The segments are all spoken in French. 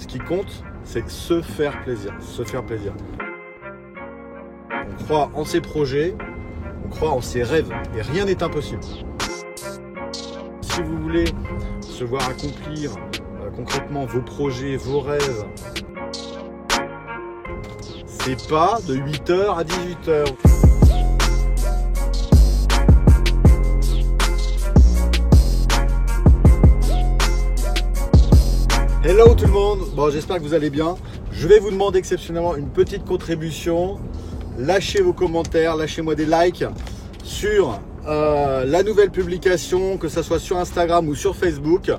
Ce qui compte, c'est se faire plaisir. Se faire plaisir. On croit en ses projets, on croit en ses rêves. Et rien n'est impossible. Si vous voulez se voir accomplir concrètement vos projets, vos rêves, c'est pas de 8h à 18h. Hello tout le monde, bon j'espère que vous allez bien. Je vais vous demander exceptionnellement une petite contribution. Lâchez vos commentaires, lâchez-moi des likes sur la nouvelle publication, que ce soit sur Instagram ou sur Facebook.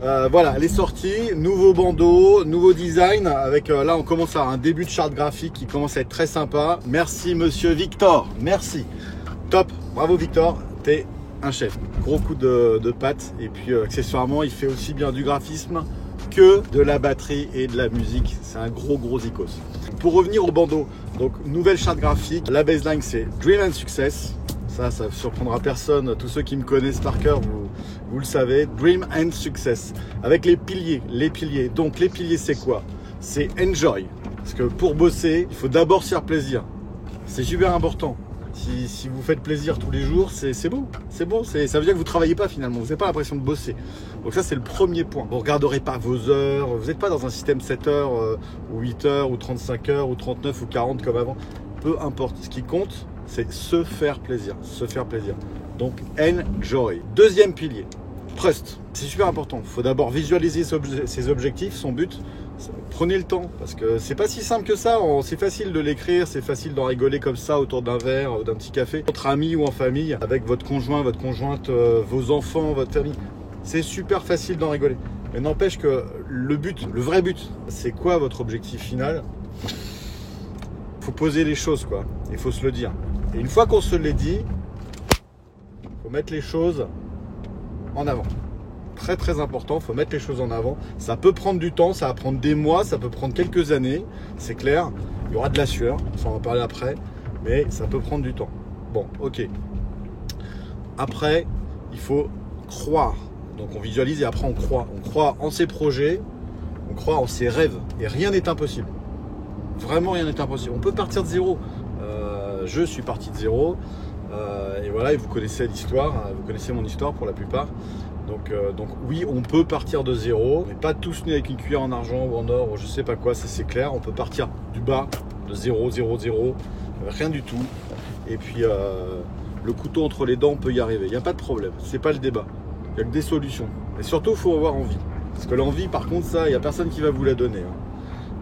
Voilà, elle est sortie, nouveau bandeau, nouveau design, avec là on commence à avoir un début de charte graphique qui commence à être très sympa. Merci monsieur Victor, merci, top, bravo Victor, t'es un chef. Gros coup de patte, et puis accessoirement il fait aussi bien du graphisme que de la batterie et de la musique. C'est un gros icos. Pour revenir au bandeau, donc nouvelle charte graphique, la baseline c'est Dream and Success. Ça surprendra personne, tous ceux qui me connaissent par cœur, vous le savez, Dream and Success. Avec les piliers. Donc les piliers c'est quoi? C'est enjoy. Parce que pour bosser, il faut d'abord se faire plaisir. C'est super important. Si vous faites plaisir tous les jours, c'est beau. C'est bon, ça veut dire que vous ne travaillez pas finalement, vous n'avez pas l'impression de bosser. Donc ça c'est le premier point. Vous ne regarderez pas vos heures, vous n'êtes pas dans un système 7 heures, ou 8 heures, ou 35 heures, ou 39, ou 40 comme avant. Peu importe, ce qui compte, c'est se faire plaisir, se faire plaisir. Donc enjoy. Deuxième pilier, trust. C'est super important. Il faut d'abord visualiser ses objectifs, son but. Prenez le temps, parce que c'est pas si simple que ça. C'est facile de l'écrire, c'est facile d'en rigoler comme ça autour d'un verre, d'un petit café, entre amis ou en famille, avec votre conjoint, votre conjointe, vos enfants, votre famille. C'est super facile d'en rigoler. Mais n'empêche que le but, le vrai but, c'est quoi votre objectif final? Faut poser les choses, quoi. Il faut se le dire. Et une fois qu'on se l'est dit, faut mettre les choses en avant. Très important, faut mettre les choses en avant. Ça peut prendre du temps, ça va prendre des mois, ça peut prendre quelques années, c'est clair. Il y aura de la sueur, on va en parler après, mais ça peut prendre du temps. Bon, ok. Après, il faut croire. Donc on visualise et après on croit. On croit en ses projets, on croit en ses rêves. Et rien n'est impossible. Vraiment rien n'est impossible. On peut partir de zéro. Je suis parti de zéro. Et voilà, et vous connaissez l'histoire, vous connaissez mon histoire pour la plupart. Donc oui, on peut partir de zéro. On n'est pas tous nés avec une cuillère en argent ou en or ou je sais pas quoi, c'est clair. On peut partir du bas, de 0, rien du tout. Et puis le couteau entre les dents, on peut y arriver. Il n'y a pas de problème, c'est pas le débat. Il n'y a que des solutions. Et surtout, il faut avoir envie. Parce que l'envie, par contre, ça, il n'y a personne qui va vous la donner.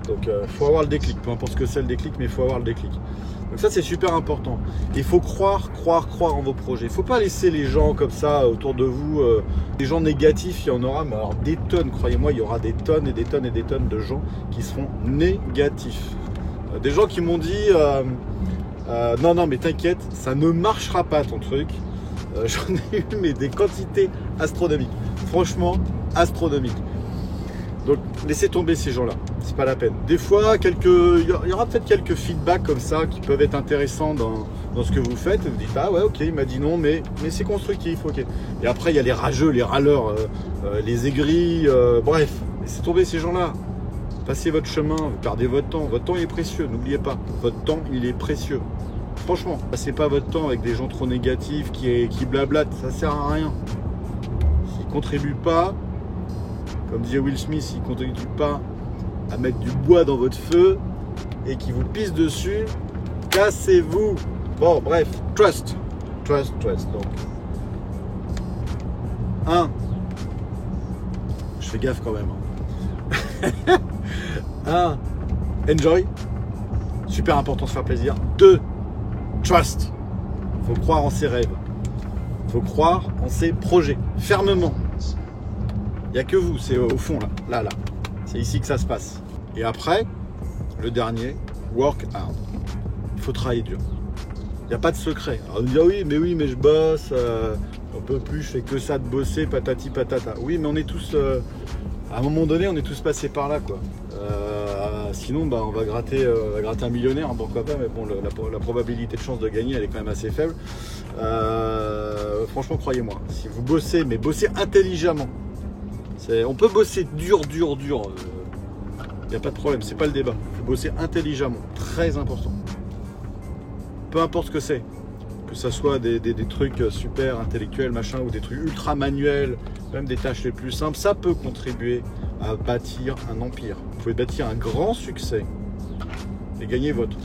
Donc il faut avoir le déclic, peu importe ce que c'est le déclic, mais il faut avoir le déclic. Donc ça c'est super important. Il faut croire en vos projets. Il ne faut pas laisser les gens comme ça autour de vous. Les gens négatifs, il y en aura, mais alors des tonnes, croyez-moi, il y aura des tonnes et des tonnes et des tonnes de gens qui seront négatifs. Des gens qui m'ont dit non mais t'inquiète, ça ne marchera pas ton truc. J'en ai eu mais des quantités astronomiques. Franchement, astronomiques. Donc laissez tomber ces gens-là, c'est pas la peine. Des fois, il y aura peut-être quelques feedbacks comme ça qui peuvent être intéressants dans ce que vous faites. Vous dites ah ouais ok, il m'a dit non, mais c'est constructif, ok. Et après il y a les rageux, les râleurs, les aigris, bref, laissez tomber ces gens-là. Passez votre chemin, vous perdez votre temps. Votre temps il est précieux, n'oubliez pas. Votre temps il est précieux. Franchement, passez pas votre temps avec des gens trop négatifs qui blablatent, ça sert à rien. S'ils contribuent pas. Comme disait Will Smith, il ne contribue pas à mettre du bois dans votre feu et qui vous pisse dessus, cassez-vous. Bon, bref, trust. Donc, 1. Je fais gaffe quand même. 1. Enjoy. Super important de se faire plaisir. 2. Trust. Il faut croire en ses rêves. Il faut croire en ses projets. Fermement. Il n'y a que vous, c'est au fond là. C'est ici que ça se passe. Et après, le dernier, work hard. Il faut travailler dur. Il n'y a pas de secret. Alors on dit ah oui, mais je bosse, on peut plus, je fais que ça de bosser, patati patata. Oui, mais on est tous, à un moment donné, on est tous passés par là, quoi. Sinon, on va gratter un millionnaire, hein, pourquoi pas, mais bon, la probabilité de chance de gagner, elle est quand même assez faible. Franchement, croyez-moi, si vous bossez, mais bossez intelligemment. On peut bosser dur, n'y a pas de problème, c'est pas le débat. Il faut bosser intelligemment, très important. Peu importe ce que c'est, que ce soit des trucs super intellectuels, machin, ou des trucs ultra manuels, même des tâches les plus simples, ça peut contribuer à bâtir un empire. Vous pouvez bâtir un grand succès et gagner votre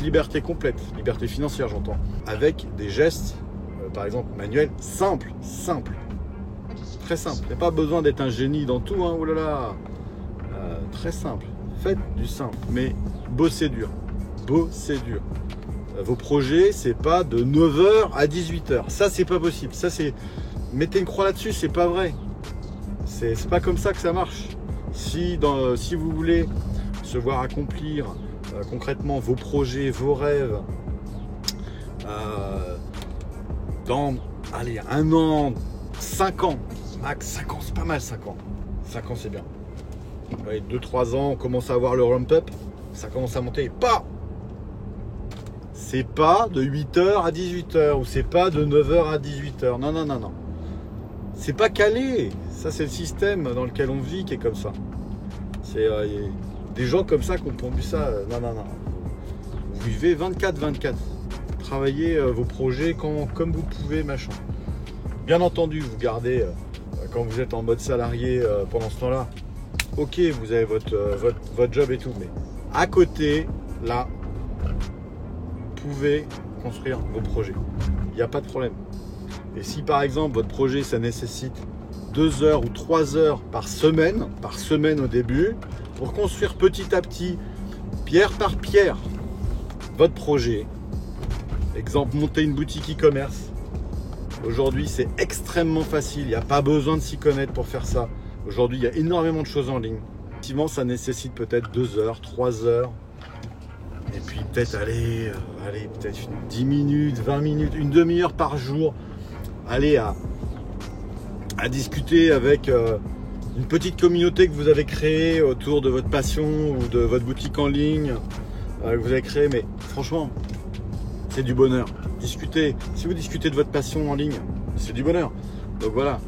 liberté complète, liberté financière j'entends, avec des gestes, par exemple manuels, simples, très simples. Il n'y a pas besoin d'être un génie dans tout, hein, oh là là, très simple. Faites du simple, mais bossez dur, Vos projets, c'est pas de 9h à 18h, ça c'est pas possible, ça c'est, mettez une croix là-dessus, c'est pas vrai, c'est pas comme ça que ça marche. Si vous voulez se voir accomplir concrètement vos projets, vos rêves dans, allez, 1 an, 5 ans, max 5 ans, c'est pas mal 5 ans. 5 ans c'est bien. 2-3 ans, on commence à avoir le ramp-up, ça commence à monter, pas. C'est pas de 8h à 18h, ou c'est pas de 9h à 18h, non. C'est pas calé, ça c'est le système dans lequel on vit qui est comme ça. C'est des gens comme ça qui ont pondu ça, non. Vous vivez 24/24. Travaillez vos projets comme vous pouvez, machin. Bien entendu, vous gardez, quand vous êtes en mode salarié pendant ce temps-là, ok, vous avez votre job et tout, mais à côté, là, vous pouvez construire vos projets. Il n'y a pas de problème. Et si par exemple, votre projet, ça nécessite 2 heures ou 3 heures par semaine au début, pour construire petit à petit, pierre par pierre, votre projet. Exemple, monter une boutique e-commerce. Aujourd'hui, c'est extrêmement facile. Il n'y a pas besoin de s'y connaître pour faire ça. Aujourd'hui, il y a énormément de choses en ligne. Effectivement, ça nécessite peut-être 2 heures, 3 heures. Et puis peut-être, peut-être 10 minutes, 20 minutes, une demi-heure par jour. Allez à discuter avec une petite communauté que vous avez créée autour de votre passion ou de votre boutique en ligne que vous avez créée. Mais franchement, c'est du bonheur. Discutez. Si vous discutez de votre passion en ligne, c'est du bonheur. Donc voilà,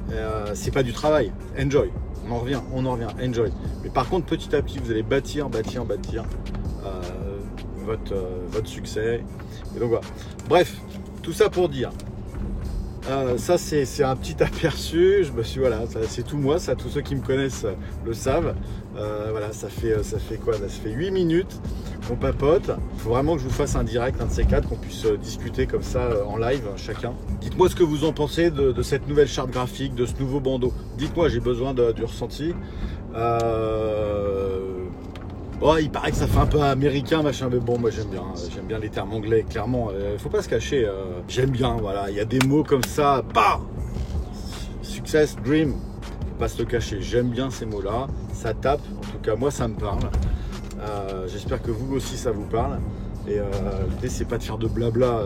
c'est pas du travail. Enjoy. On en revient. Enjoy. Mais par contre, petit à petit, vous allez bâtir votre succès. Et donc voilà. Bref, tout ça pour dire. Ça c'est un petit aperçu. Voilà, c'est tout moi. Ça, tous ceux qui me connaissent le savent. Voilà, ça fait quoi là, ça fait 8 minutes. On papote. Il faut vraiment que je vous fasse un direct, un de ces 4, qu'on puisse discuter comme ça en live, chacun. Dites-moi ce que vous en pensez de cette nouvelle charte graphique, de ce nouveau bandeau. Dites-moi, j'ai besoin du ressenti. Bon, il paraît que ça fait un peu américain, machin, mais bon, moi j'aime bien les termes anglais, clairement. Faut pas se cacher. J'aime bien, voilà. Il y a des mots comme ça. Bah, success, dream. Faut pas se le cacher. J'aime bien ces mots-là. Ça tape. En tout cas, moi, ça me parle. J'espère que vous aussi ça vous parle. Et l'idée c'est pas de faire de blabla,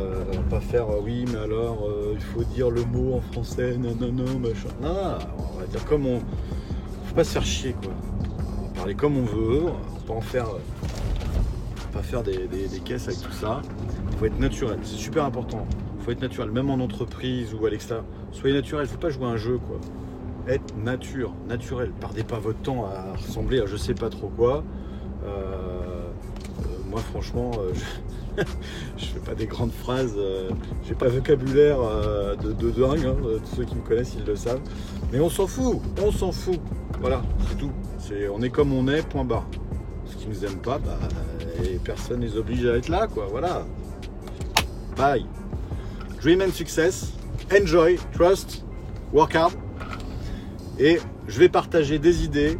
pas faire oui mais alors il faut dire le mot en français, non, machin. Non, on va dire comme on. Faut pas se faire chier quoi. On va parler comme on veut, on va pas faire des caisses avec tout ça. Il faut être naturel, c'est super important. Il faut être naturel, même en entreprise ou à l'extérieur. Soyez naturel, il faut pas jouer à un jeu quoi. Être naturel. Perdez pas votre temps à ressembler à je sais pas trop quoi. Moi franchement je fais pas des grandes phrases, j'ai pas un vocabulaire de dingue, hein. Tous ceux qui me connaissent ils le savent, mais on s'en fout, voilà, c'est tout, on est comme on est, point barre. Ceux qui nous aiment pas, et personne les oblige à être là quoi, voilà. Bye. Dream and success, enjoy, trust, work hard, et je vais partager des idées,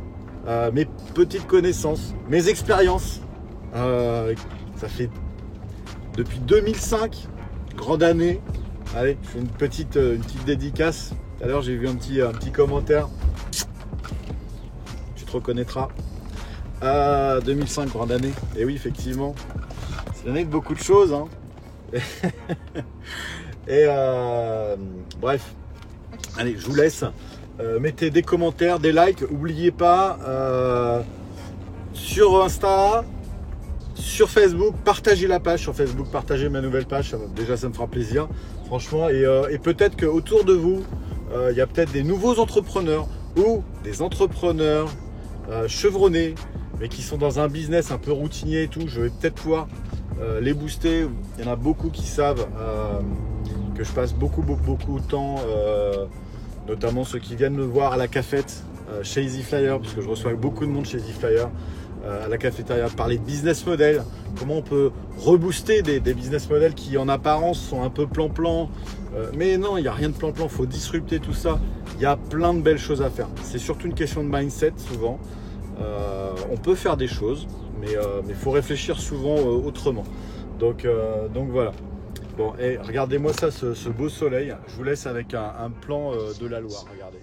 mes petites connaissances, mes expériences. Ça fait depuis 2005, grande année. Allez, je fais une petite dédicace. Tout à l'heure, j'ai vu un petit commentaire. Tu te reconnaîtras. 2005, grande année. Et oui, effectivement, c'est l'année de beaucoup de choses. Hein. Et bref, allez, je vous laisse. Mettez des commentaires, des likes. N'oubliez pas, sur Insta, sur Facebook, partagez la page sur Facebook, partagez ma nouvelle page, déjà ça me fera plaisir, franchement. Et peut-être qu'autour de vous, il y a peut-être des nouveaux entrepreneurs ou des entrepreneurs chevronnés mais qui sont dans un business un peu routinier et tout, je vais peut-être pouvoir les booster. Il y en a beaucoup qui savent que je passe beaucoup de temps, notamment ceux qui viennent me voir à la cafette chez Easy Flyer, parce que je reçois beaucoup de monde chez Easy Flyer, à la cafétéria, parler de business model, comment on peut rebooster des business models qui en apparence sont un peu plan-plan, mais non, il n'y a rien de plan-plan, il faut disrupter tout ça, il y a plein de belles choses à faire. C'est surtout une question de mindset souvent. On peut faire des choses, mais il faut réfléchir souvent autrement. Donc voilà. Bon, et regardez-moi ça, ce beau soleil. Je vous laisse avec un plan de la Loire. Regardez.